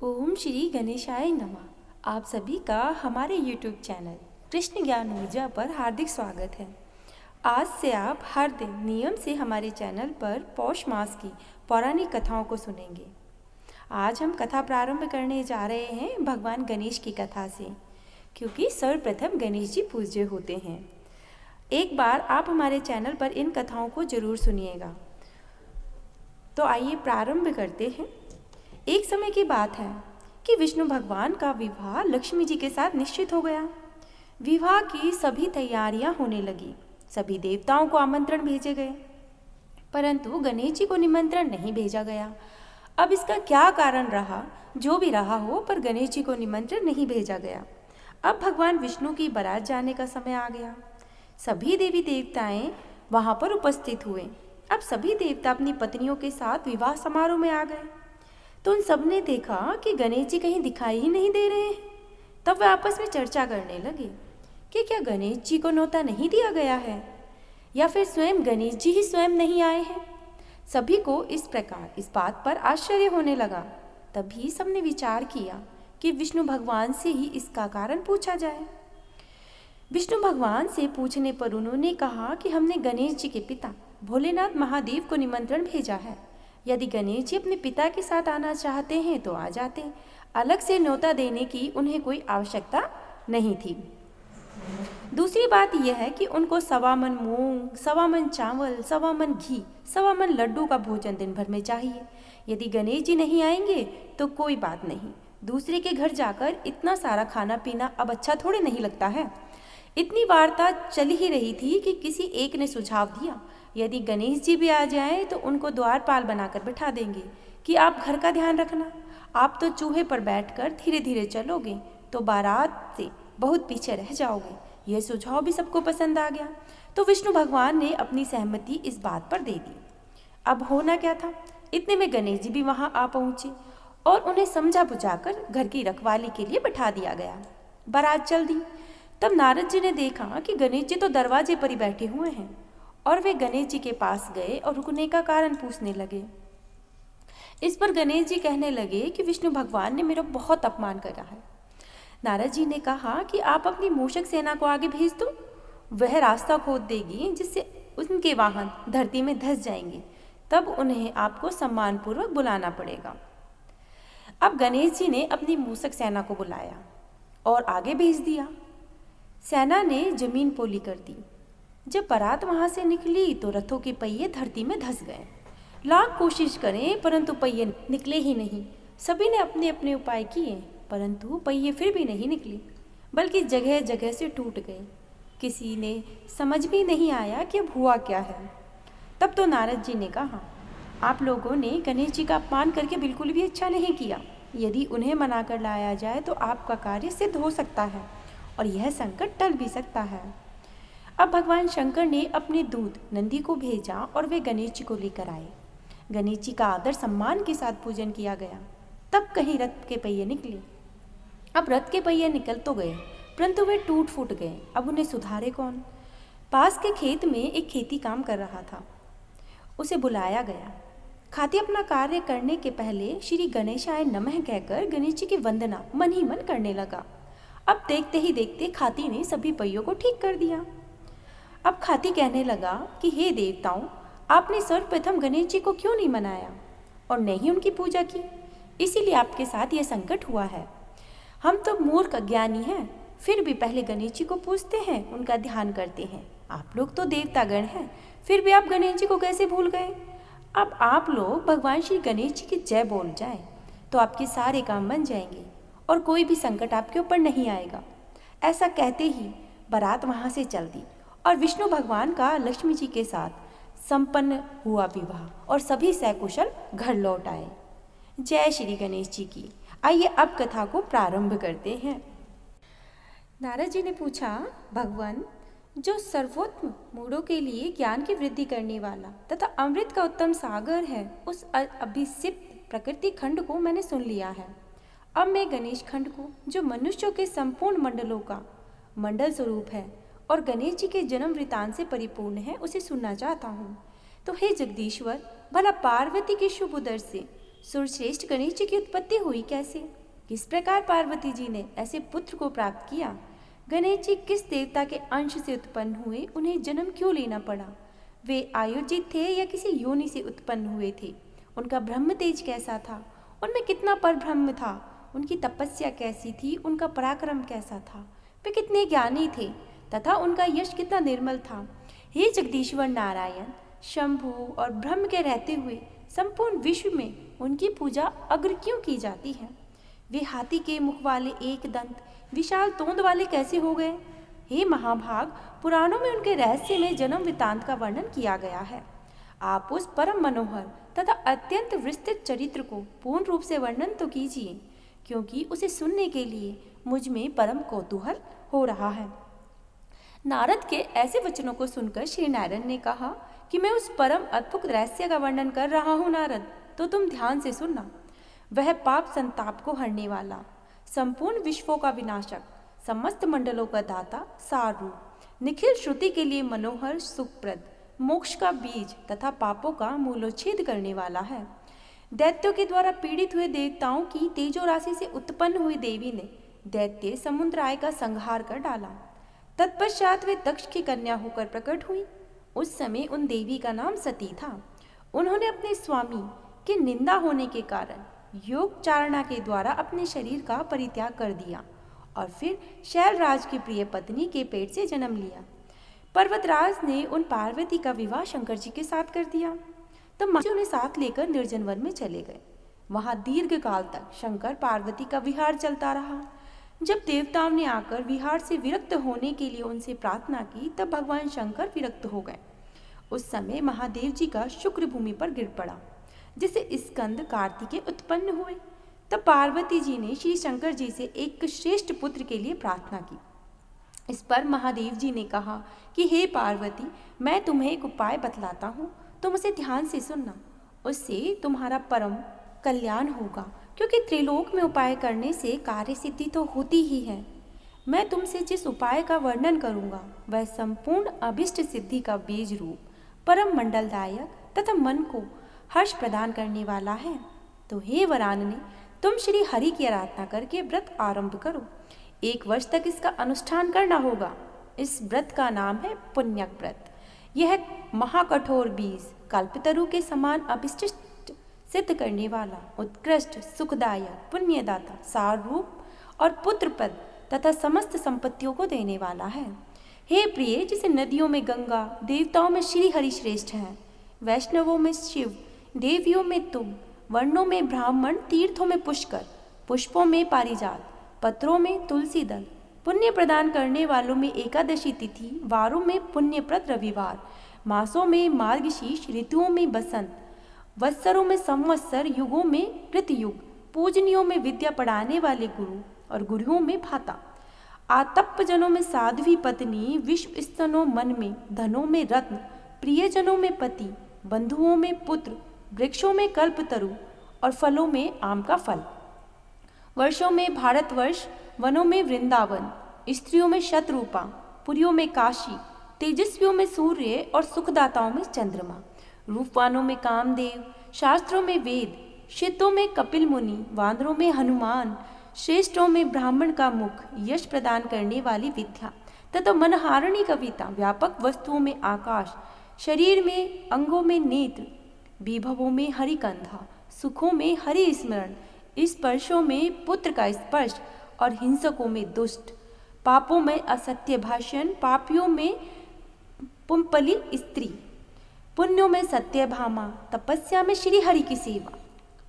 ओम श्री गणेशाय नमः। आप सभी का हमारे YouTube चैनल कृष्ण ज्ञान ऊर्जा पर हार्दिक स्वागत है। आज से आप हर दिन नियम से हमारे चैनल पर पौष मास की पौराणिक कथाओं को सुनेंगे। आज हम कथा प्रारंभ करने जा रहे हैं भगवान गणेश की कथा से, क्योंकि सर्वप्रथम गणेश जी पूज्य होते हैं। एक बार आप हमारे चैनल पर इन कथाओं को जरूर सुनिएगा। तो आइए प्रारंभ करते हैं। एक समय की बात है कि विष्णु भगवान का विवाह लक्ष्मी जी के साथ निश्चित हो गया। विवाह की सभी तैयारियां होने लगी। सभी देवताओं को आमंत्रण भेजे गए, परंतु गणेश जी को निमंत्रण नहीं भेजा गया। अब इसका क्या कारण रहा, जो भी रहा हो, पर गणेश जी को निमंत्रण नहीं भेजा गया। अब भगवान विष्णु की बारात जाने का समय आ गया। सभी देवी देवताएं वहां पर उपस्थित हुए। अब सभी देवता अपनी पत्नियों के साथ विवाह समारोह में आ गए। तो उन सब ने देखा कि गणेश जी कहीं दिखाई ही नहीं दे रहे हैं। तब वे आपस में चर्चा करने लगे कि क्या गणेश जी को न्योता नहीं दिया गया है, या फिर स्वयं गणेश जी ही स्वयं नहीं आए हैं। सभी को इस प्रकार इस बात पर आश्चर्य होने लगा। तभी सबने विचार किया कि विष्णु भगवान से ही इसका कारण पूछा जाए। विष्णु भगवान से पूछने पर उन्होंने कहा कि हमने गणेश जी के पिता भोलेनाथ महादेव को निमंत्रण भेजा है। यदि गणेश जी अपने पिता के साथ आना चाहते हैं तो आ जाते। अलग से न्योता देने की उन्हें कोई आवश्यकता नहीं थी। दूसरी बात यह है कि उनको 1.25 मन मूंग, 1.25 मन चावल, 1.25 मन घी, 1.25 मन लड्डू का भोजन दिन भर में चाहिए। यदि गणेश जी नहीं आएंगे तो कोई बात नहीं, दूसरे के घर जाकर इतना सारा खाना पीना अब अच्छा थोड़े नहीं लगता है। इतनी वार्ता चल ही रही थी कि किसी एक ने सुझाव दिया, यदि गणेश जी भी आ जाएं तो उनको द्वारपाल बनाकर बिठा देंगे कि आप घर का ध्यान रखना। आप तो चूहे पर बैठकर धीरे धीरे चलोगे तो बारात से बहुत पीछे रह जाओगे। यह सुझाव भी सबको पसंद आ गया। तो विष्णु भगवान ने अपनी सहमति इस बात पर दे दी। अब होना क्या था, इतने में गणेश जी भी वहां आ पहुंचे और उन्हें समझा बुझाकर घर की रखवाली के लिए बिठा दिया गया। बारात चल दी। तब नारद जी ने देखा कि गणेश जी तो दरवाजे पर ही बैठे हुए हैं, और वे गणेश जी के पास गए और रुकने का कारण पूछने लगे। इस पर गणेश जी कहने लगे कि विष्णु भगवान ने मेरा बहुत अपमान करा है। नारद जी ने कहा कि आप अपनी मूषक सेना को आगे भेज दो, वह रास्ता खोद देगी जिससे उनके वाहन धरती में धंस जाएंगे। तब उन्हें आपको सम्मानपूर्वक बुलाना पड़ेगा। अब गणेश जी ने अपनी मूषक सेना को बुलाया और आगे भेज दिया। सेना ने जमीन पोली कर दी। जब बारात वहां से निकली तो रथों के पहिए धरती में धंस गए। लाख कोशिश करें परंतु पहिए निकले ही नहीं। सभी ने अपने अपने उपाय किए, परंतु पहिए फिर भी नहीं निकले, बल्कि जगह जगह से टूट गए। किसी ने समझ भी नहीं आया कि अब हुआ क्या है। तब तो नारद जी ने कहा, आप लोगों ने गणेश जी का अपमान करके बिल्कुल भी अच्छा नहीं किया। यदि उन्हें मना कर लाया जाए तो आपका कार्य सिद्ध हो सकता है और यह संकट टल भी सकता है। अब भगवान शंकर ने अपने दूत नंदी को भेजा और वे गणेश जी को लेकर आए। गणेश जी का आदर सम्मान के साथ पूजन किया गया। तब कहीं रथ के पहिए निकले। अब रथ के पहिए निकल तो गए, परंतु वे टूट फूट गए। अब उन्हें सुधारे कौन। पास के खेत में एक खेती काम कर रहा था, उसे बुलाया गया। खाती अपना कार्य करने के पहले श्री गणेशाय नमः कहकर गणेश जी की वंदना मन ही मन करने लगा। अब देखते ही देखते खाती ने सभी पहियों को ठीक कर दिया। अब खाती कहने लगा कि हे देवताओं, आपने सर्वप्रथम गणेश जी को क्यों नहीं मनाया और नहीं उनकी पूजा की, इसीलिए आपके साथ यह संकट हुआ है। हम तो मूर्ख अज्ञानी हैं, फिर भी पहले गणेश जी को पूजते हैं, उनका ध्यान करते हैं। आप लोग तो देवतागण हैं, फिर भी आप गणेश जी को कैसे भूल गए। अब आप लोग भगवान श्री गणेश जी की जय बोल जाएं तो आपके सारे काम बन जाएंगे और कोई भी संकट आपके ऊपर नहीं आएगा। ऐसा कहते ही बारात वहां से चल दी और विष्णु भगवान का लक्ष्मी जी के साथ संपन्न हुआ विवाह और सभी सकुशल घर लौट आए। जय श्री गणेश जी की। आइए अब कथा को प्रारंभ करते हैं। नारद जी ने पूछा, भगवान, जो सर्वोत्तम मूढ़ों के लिए ज्ञान की वृद्धि करने वाला तथा अमृत का उत्तम सागर है, उस अभिसिप्त प्रकृति खंड को मैंने सुन लिया है। अब मैं गणेश खंड को, जो मनुष्यों के संपूर्ण मंडलों का मंडल स्वरूप है और गणेश जी के जन्म वृतांत से परिपूर्ण है, उसे सुनना चाहता हूँ। तो हे जगदीश्वर, भला पार्वती के शुभ उदर से सुरश्रेष्ठ गणेश जी की उत्पत्ति हुई कैसे? किस प्रकार पार्वती जी ने ऐसे पुत्र को प्राप्त किया? गणेश जी किस देवता के अंश से उत्पन्न हुए? उन्हें जन्म क्यों लेना पड़ा? वे आयोजित थे या किसी योनि से उत्पन्न हुए थे? उनका ब्रह्म तेज कैसा था? उनमें कितना परब्रह्म था? उनकी तपस्या कैसी थी? उनका पराक्रम कैसा था? वे कितने ज्ञानी थे तथा उनका यश कितना निर्मल था? हे जगदीश्वर नारायण, शंभु और ब्रह्म के रहते हुए संपूर्ण विश्व में उनकी पूजा अग्र क्यों की जाती है? वे हाथी के मुख वाले एक दंत विशाल तोंद वाले कैसे हो गए? हे महाभाग, पुराणों में उनके रहस्य में जन्म वृत्तांत का वर्णन किया गया है। आप उस परम मनोहर तथा अत्यंत विस्तृत चरित्र को पूर्ण रूप से वर्णन तो कीजिए, क्योंकि उसे सुनने के लिए मुझ में परम कौतूहल हो रहा है। नारद के ऐसे वचनों को सुनकर श्री नारायण ने कहा कि मैं उस परम अद्भुत रहस्य का वर्णन कर रहा हूँ नारद, तो तुम ध्यान से सुनना। वह पाप संताप को हरने वाला, संपूर्ण विश्वों का विनाशक, समस्त मंडलों का दाता, सार रूप, निखिल श्रुति के लिए मनोहर, सुखप्रद, मोक्ष का बीज तथा पापों का मूलोच्छेद करने वाला है। दैत्यों के द्वारा पीड़ित हुए देवताओं की तेजो राशि से उत्पन्न हुई देवी ने दैत्य समुद्राय का संहार कर डाला। तत्पश्चात वे दक्ष की कन्या होकर प्रकट हुई। उस समय उन देवी का नाम सती था। उन्होंने अपने स्वामी की निंदा होने के कारण योग चारणा के द्वारा अपने शरीर का परित्याग कर दिया और फिर शैलराज की प्रिय पत्नी के पेट से जन्म लिया। पर्वतराज ने उन पार्वती का विवाह शंकर जी के साथ कर दिया। तब माँ जी उन्हें साथ लेकर निर्जन वन में चले गए। वहां दीर्घ काल तक शंकर पार्वती का विहार चलता रहा। जब देवताओं ने आकर विहार से विरक्त होने के लिए उनसे प्रार्थना की, तब भगवान शंकर विरक्त हो गए। उस समय महादेव जी का शुक्र भूमि पर गिर पड़ा, जिससे स्कंद कार्तिकेय उत्पन्न हुए। तब पार्वती जी ने श्री शंकर जी से एक श्रेष्ठ पुत्र के लिए प्रार्थना की। इस पर महादेव जी ने कहा कि हे पार्वती, मैं तुम्हें एक उपाय बतलाता हूँ, तुम उसे ध्यान से सुनना। उससे तुम्हारा परम कल्याण होगा, क्योंकि त्रिलोक में उपाय करने से कार्य सिद्धि तो होती ही है। मैं तुमसे जिस उपाय का वर्णन करूँगा वह संपूर्ण अभिष्ट सिद्धि का बीज रूप, परम मंडलदायक तथा मन को हर्ष प्रदान करने वाला है। तो हे वरानने, तुम श्री हरि की आराधना करके व्रत आरंभ करो। 1 वर्ष तक इसका अनुष्ठान करना होगा। इस व्रत का नाम है पुण्यक व्रत। यह महाकठोर बीज कल्पतरु के समान अभिष्ट सिद्ध करने वाला, उत्कृष्ट, सुखदायक, पुण्यदाता, सार रूप और पुत्रपद तथा समस्त संपत्तियों को देने वाला है। हे प्रिय, जिसे नदियों में गंगा, देवताओं में श्री हरि श्रेष्ठ हैं, वैष्णवों में शिव, देवियों में तुम, वर्णों में ब्राह्मण, तीर्थों में पुष्कर, पुष्पों में पारिजात, पत्रों में तुलसी दल, पुण्य प्रदान करने वालों में एकादशी तिथि, वारों में पुण्यप्रद रविवार, मासों में मार्गशीर्ष, ऋतुओं में बसंत, वत्सरों में संवत्सर, युगों में कृतयुग, पूजनियों में विद्या पढ़ाने वाले गुरु और गुरुओं में भाता, आतप्प जनों में साध्वी पत्नी, विश्व स्तनों मन में, धनों में रत्न, प्रियजनों में पति, बंधुओं में पुत्र, वृक्षों में कल्पतरु और फलों में आम का फल, वर्षों में भारतवर्ष, वनों में वृंदावन, स्त्रियों में शतरूपा, पुरियों में काशी, तेजस्वियों में सूर्य और सुखदाताओं में चंद्रमा, रूपवानों में कामदेव, शास्त्रों में वेद, शितों में कपिल मुनि, वानरों में हनुमान, श्रेष्ठों में ब्राह्मण का मुख, यश प्रदान करने वाली विद्या तथा मनहारिणी कविता, व्यापक वस्तुओं में आकाश, शरीर में अंगों में नेत्र, विभवों में हरिकंधा, सुखों में हरि स्मरण, स्पर्शों में पुत्र का स्पर्श और हिंसकों में दुष्ट, पापों में असत्य भाषण, पापियों में पुंपली स्त्री, पुण्यों में सत्यभामा, तपस्या में श्री हरि की सेवा,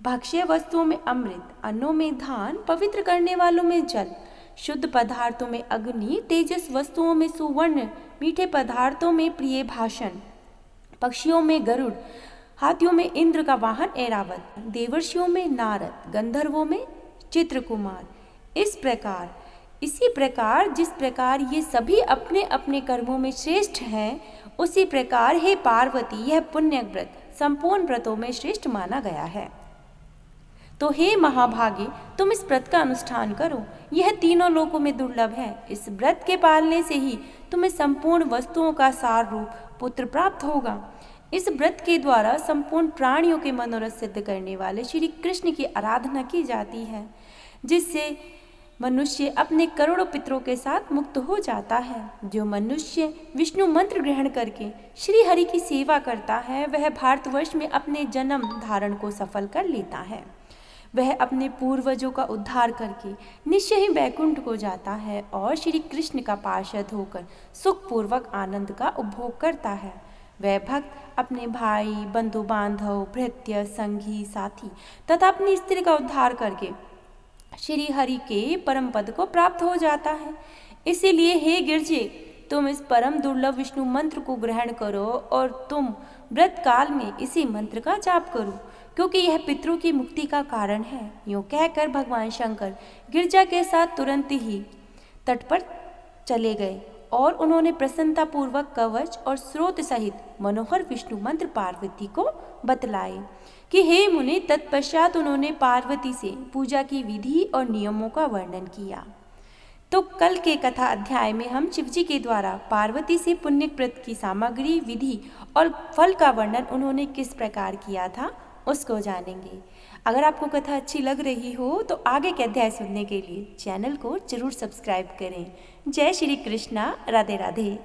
भक्ष्य वस्तुओं में अमृत, अन्नों में धान, पवित्र करने वालों में जल, शुद्ध पदार्थों में अग्नि, तेजस वस्तुओं में सुवर्ण, मीठे पदार्थों में प्रिय भाषण, पक्षियों में गरुड़, हाथियों में इंद्र का वाहन ऐरावत, देवर्षियों में नारद, गंधर्वों में चित्रकुमार। इसी प्रकार जिस प्रकार ये सभी अपने अपने कर्मों में श्रेष्ठ हैं, उसी प्रकार हे पार्वती, यह पुण्य व्रत संपूर्ण व्रतों में श्रेष्ठ माना गया है। तो हे महाभागे, तुम इस व्रत का अनुष्ठान करो। यह तीनों लोकों में दुर्लभ है। इस व्रत के पालने से ही तुम्हें संपूर्ण वस्तुओं का सार रूप पुत्र प्राप्त होगा। इस व्रत के द्वारा संपूर्ण प्राणियों के मनोरथ सिद्ध करने वाले श्री कृष्ण की आराधना की जाती है, जिससे मनुष्य अपने करोड़ों पितरों के साथ मुक्त हो जाता है। जो मनुष्य विष्णु मंत्र ग्रहण करके श्री हरि की सेवा करता है, वह भारतवर्ष में अपने जन्म धारण को सफल कर लेता है। वह अपने पूर्वजों का उद्धार करके निश्चय ही वैकुंठ को जाता है और श्री कृष्ण का पार्षद होकर सुखपूर्वक आनंद का उपभोग करता है। वह भक्त अपने भाई, बंधु बांधव, भृत्य, संगी, साथी तथा अपनी स्त्री का उद्धार करके श्री हरि के परम पद को प्राप्त हो जाता है। इसीलिए हे गिरजे, तुम इस परम दुर्लभ विष्णु मंत्र को ग्रहण करो और तुम व्रत काल में इसी मंत्र का जाप करो, क्योंकि यह पितरों की मुक्ति का कारण है। यूँ कहकर भगवान शंकर गिरजा के साथ तुरंत ही तट पर चले गए और उन्होंने प्रसन्नतापूर्वक कवच और स्रोत सहित मनोहर विष्णु मंत्र पार्वती को बतलाए कि हे मुनि। तत्पश्चात उन्होंने पार्वती से पूजा की विधि और नियमों का वर्णन किया। तो कल के कथा अध्याय में हम शिवजी के द्वारा पार्वती से पुण्य कृत की सामग्री, विधि और फल का वर्णन उन्होंने किस प्रकार किया था उसको जानेंगे। अगर आपको कथा अच्छी लग रही हो तो आगे के अध्याय सुनने के लिए चैनल को जरूर सब्सक्राइब करें। जय श्री कृष्णा, राधे राधे।